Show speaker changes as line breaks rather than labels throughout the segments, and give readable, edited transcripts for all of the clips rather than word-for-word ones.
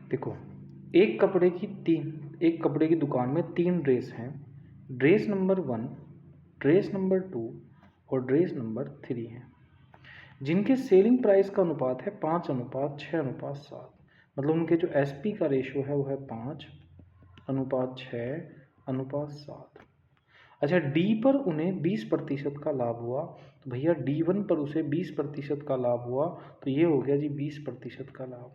देखो, एक कपड़े की दुकान में 3 ड्रेस हैं। ड्रेस नंबर 1, ड्रेस नंबर 2 और ड्रेस नंबर 3 है, जिनके सेलिंग प्राइस का अनुपात है 5:6:7। मतलब उनके जो एसपी का रेशियो है वो है 5:6:7। अच्छा, डी पर उन्हें 20% का लाभ हुआ, तो भैया D1 पर उसे 20% का लाभ हुआ, तो ये हो गया जी 20% का लाभ।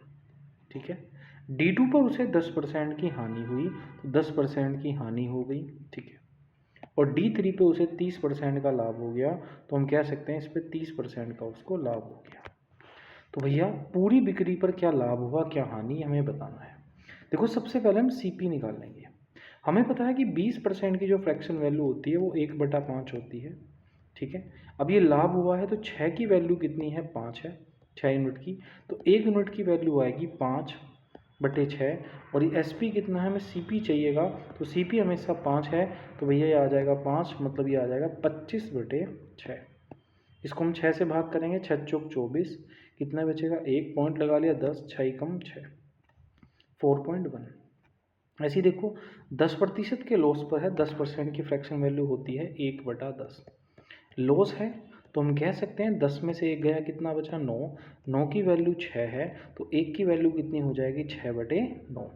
ठीक है। D2 पर उसे 10% की हानि हुई, तो 10% की हानि हो गई। ठीक है। और D3 पे उसे 30% का लाभ हो गया, तो हम कह सकते हैं इस पर 30% का उसको लाभ हो गया। तो भैया पूरी बिक्री पर क्या लाभ हुआ, क्या हानि, हमें बताना है। देखो, सबसे पहले हम CP निकाल लेंगे। हमें पता है कि 20% की जो फ्रैक्शन वैल्यू होती है वो 1/5 होती है। ठीक है। अब ये लाभ हुआ है तो 6 की वैल्यू कितनी है, 5 है, 6 यूनिट की। तो 1 यूनिट की वैल्यू आएगी 5/6। और ये SP कितना है, हमें CP चाहिएगा, तो CP हमेशा 5 है, तो भैया ये आ जाएगा 5, मतलब ये आ जाएगा 25/6। इसको हम 6 से भाग करेंगे, 6 चौक 24, कितना बचेगा, 1 पॉइंट लगा लिया, 10, 6 कम 6, 4.1। ऐसे ही देखो, 10% के लॉस पर है, 10% की फ्रैक्शन वैल्यू होती है 1/10। लॉस है तो हम कह सकते हैं 10 में से 1 गया, कितना बचा, 9। 9 की वैल्यू 6 है, तो 1 की वैल्यू कितनी हो जाएगी, 6/9।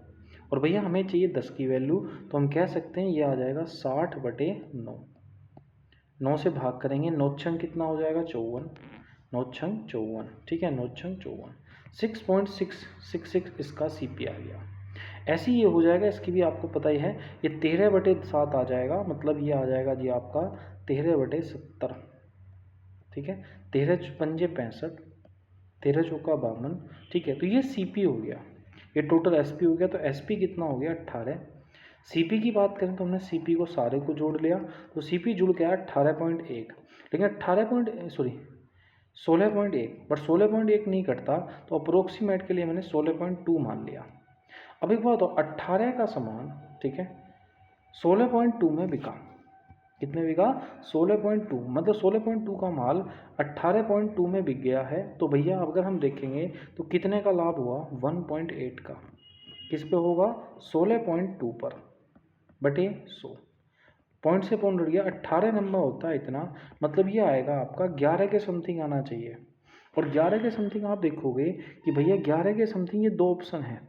और भैया हमें चाहिए 10 की वैल्यू, तो हम कह सकते हैं ये आ जाएगा 60/9। 9 से भाग करेंगे, 9 छंग कितना हो जाएगा, 54, 9 छंग 54। ठीक है, 9 छंग 54, 6.666 इसका CP आ गया। ऐसे ही ये हो जाएगा, इसकी भी आपको पता ही है, ये 13/7 आ जाएगा, मतलब ये आ जाएगा जी आपका 13/70। ठीक है, 13×5 65, 13×4 52। ठीक है, तो ये CP हो गया, ये टोटल SP हो गया। तो SP कितना हो गया, 18। CP की बात करें तो हमने CP को सारे को जोड़ लिया, तो CP जुड़ गया 18.1। लेकिन 16.1, बट 16.1 नहीं कटता, तो अप्रोक्सीमेट के लिए मैंने 16.2 मान लिया। अब एक बात, 18 का सामान, ठीक है, 16.2 में बिका। कितने बिका, 16.2, मतलब 16.2 का माल 18.2 में बिक गया है। तो भैया अगर हम देखेंगे तो कितने का लाभ हुआ, 1.8 का। किस पे होगा, 16.2 पर बटे 100। पॉइंट से पॉइंट उड़ गया, 18 नंबर होता है इतना, मतलब ये आएगा आपका 11 के समथिंग आना चाहिए। और 11 के समथिंग आप देखोगे कि भैया 11 के समथिंग ये 2 ऑप्शन है,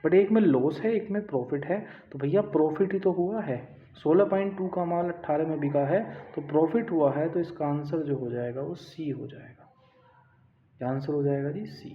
बट एक में लॉस है, एक में प्रॉफिट है। तो भैया प्रॉफिट ही तो हुआ है, 16.2 का माल 18 में बिका है, तो प्रॉफिट हुआ है, तो इसका आंसर जो हो जाएगा वो C हो जाएगा। क्या आंसर हो जाएगा जी, C।